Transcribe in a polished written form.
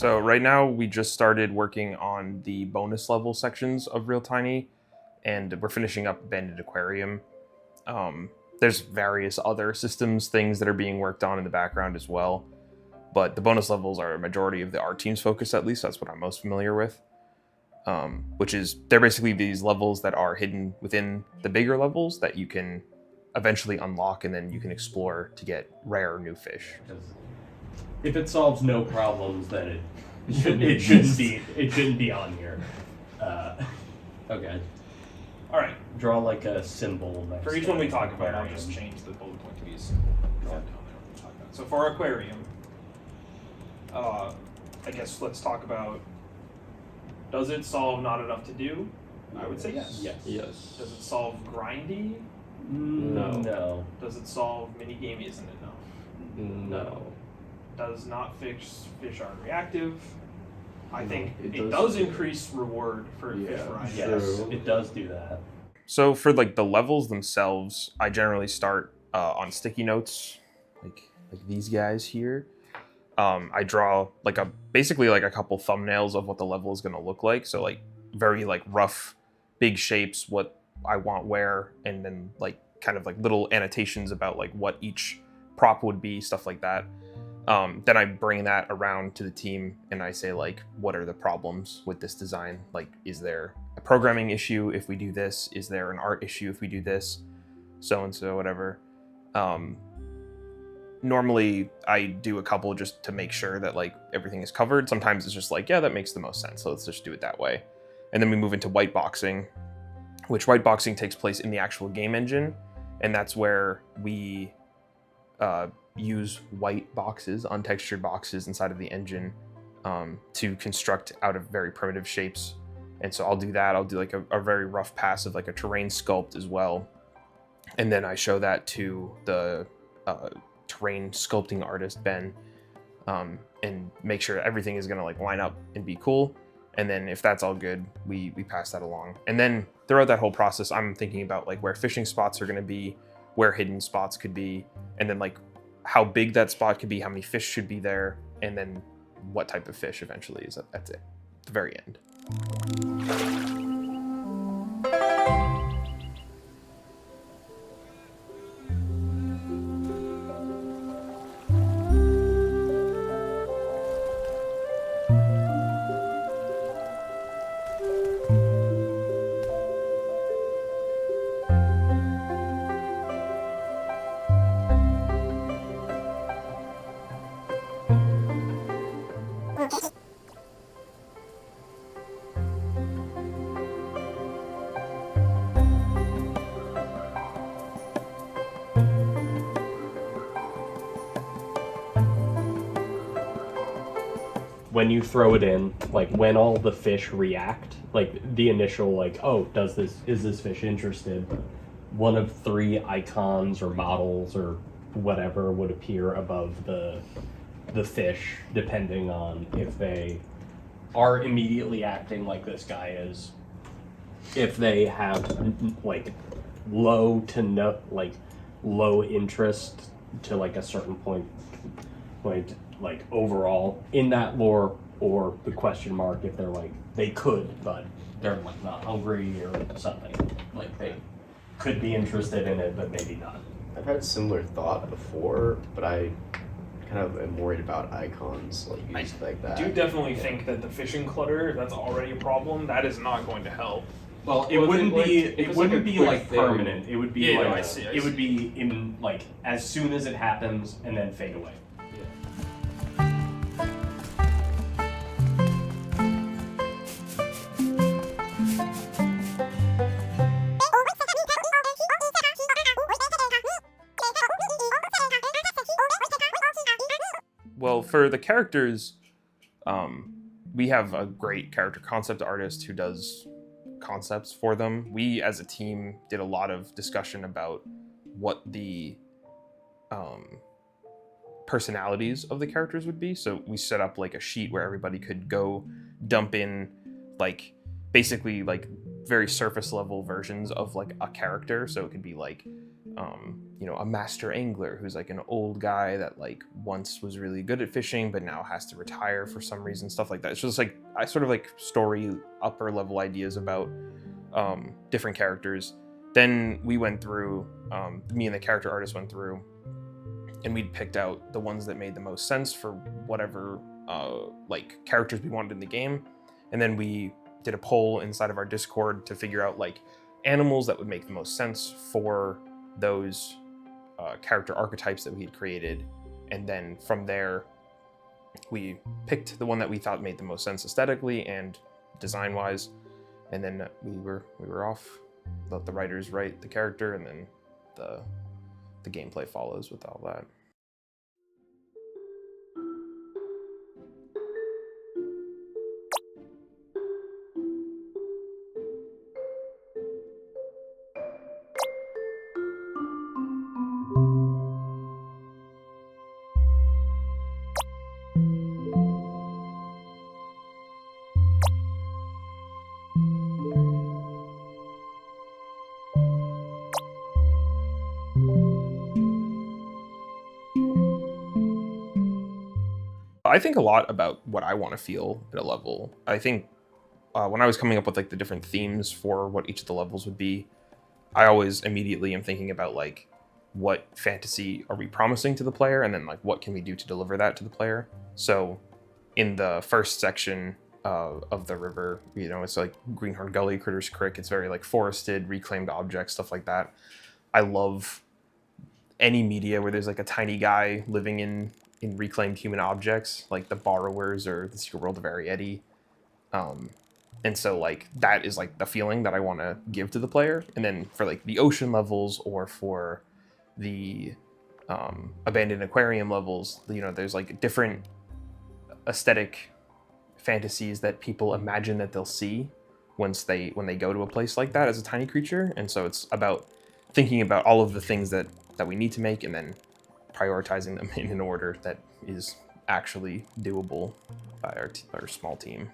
So right now we just started working on the bonus level sections of Real Tiny, and we're finishing up Banded Aquarium. There's various other systems things that are being worked on in the background as well, but the bonus levels are a majority of the art team's focus. At least that's what I'm most familiar with. Which is they're basically these levels that are hidden within the bigger levels that you can eventually unlock, and then you can explore to get rare new fish. If it solves no problems, then it shouldn't be on here. Okay. All right. Draw like a symbol. For each one we talk about, I'll just change the bullet point to be a symbol. Draw it down there when we talk about it. So for aquarium, I guess let's talk about, does it solve not enough to do? I would say yes. Yes. Does it solve grindy? No. Does it solve minigame isn't enough? No. Does not fix fish aren't reactive? I think it does increase reward for fish variety. Yes, it does do that. So for like the levels themselves, I generally start on sticky notes, like these guys here. I draw basically a couple thumbnails of what the level is going to look like. So like very like rough, big shapes, what I want where, and then like kind of like little annotations about like what each prop would be, stuff like that. Then I bring that around to the team and I say like, what are the problems with this design? Like, is there a programming issue if we do this? Is there an art issue if we do this? So and so, whatever. Normally I do a couple just to make sure that like everything is covered. Sometimes it's just like, yeah, that makes the most sense, so let's just do it that way. And then we move into white boxing, which white boxing takes place in the actual game engine, and that's where we use white boxes, untextured boxes inside of the engine to construct out of very primitive shapes. And so I'll do that. I'll do like a very rough pass of like a terrain sculpt as well. And then I show that to the terrain sculpting artist, Ben, and make sure everything is gonna like line up and be cool. And then if that's all good, we pass that along. And then throughout that whole process, I'm thinking about like where fishing spots are gonna be, where hidden spots could be, and then like how big that spot could be, how many fish should be there, and then what type of fish eventually is at the very end. When you throw it in, like when all the fish react, like the initial like, oh, is this fish interested? One of three icons or models or whatever would appear above the fish, depending on if they are immediately acting like this guy is. If they have like low to no, like low interest to like a certain point like overall in that lore, or the question mark if they're like they could but they're like not hungry or something, like they could be interested in it but maybe not. I've had a similar thought before, but I kind of am worried about icons used like that. I do definitely think that the fishing clutter, if that's already a problem, that is not going to help. Well, it wouldn't be like permanent. It would be Yeah, like I see. it would be in like as soon as it happens and then fade away. Well, for the characters, we have a great character concept artist who does concepts for them. We, as a team, did a lot of discussion about what the personalities of the characters would be. So we set up like a sheet where everybody could go dump in like basically like very surface level versions of like a character. So it could be like you know, a master angler who's like an old guy that like once was really good at fishing but now has to retire for some reason, stuff like that. It's just like I sort of like story upper level ideas about different characters. Then we went through, me and the character artist went through, and we'd picked out the ones that made the most sense for whatever like characters we wanted in the game, and then we did a poll inside of our Discord to figure out like animals that would make the most sense for those character archetypes that we had created, and then from there we picked the one that we thought made the most sense aesthetically and design wise, and then we were off. Let the writers write the character, and then the gameplay follows with all that. I think a lot about what I want to feel at a level. I think when I was coming up with like the different themes for what each of the levels would be, I always immediately am thinking about like what fantasy are we promising to the player, and then like what can we do to deliver that to the player. So in the first section of the river, you know, it's like Greenhorn Gully, Critters Creek. It's very like forested, reclaimed objects, stuff like that. I love any media where there's like a tiny guy living in reclaimed human objects, like the Borrowers or the Secret World of Arietti. And so like that is like the feeling that I want to give to the player. And then for like the ocean levels or for the abandoned aquarium levels, you know, there's like different aesthetic fantasies that people imagine that they'll see when they go to a place like that as a tiny creature. And so it's about thinking about all of the things that we need to make, and then prioritizing them in an order that is actually doable by our small team.